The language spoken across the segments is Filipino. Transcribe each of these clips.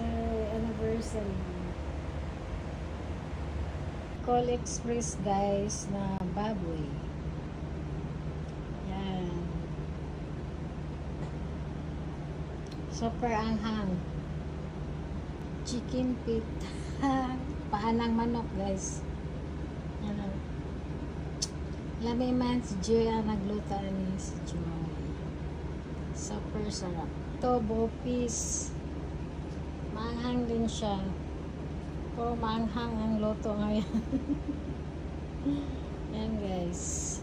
anniversary. Call Express guys na baboy. Yan. Super anghang. Chicken pit. Paanang manok guys. Ano. Lami man si Joy ang nagluto ni si Joy. Super sarap. Tobo piece. Maanghang din siya. Puro maanghang ang luto ngayon. Yan guys.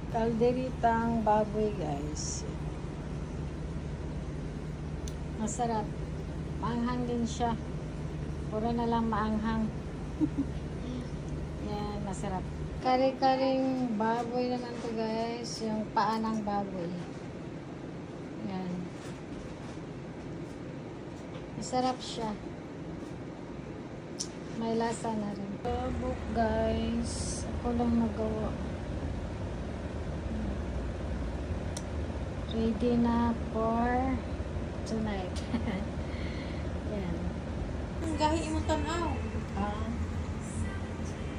Kalderitang baboy guys. Masarap. Maanghang din siya. Puro na lang maanghang. Yan, masarap. Kare-karing baboy naman to guys. Yung paa ng baboy. Yan. Masarap siya. May lasa na rin. Book guys. Ako lang nagawa. Ready na for tonight. Yan. Gahi mo tanaw.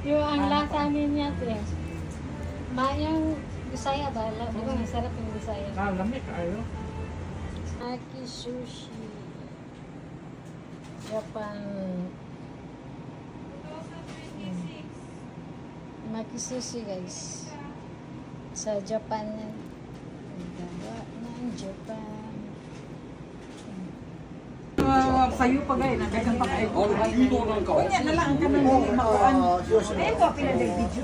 Yung ang lasa niya te. Yung Bisaya ba? Di ba masarap yung Bisaya? Lamig kayo. Maki sushi. Japan. Maki sushi guys. Sa Japan yan. Gawa ng Japan. Sayo pa gay, nagdagang pa kayo. Kunya na lang ka nang makuan. Ayun ko, pinag-video.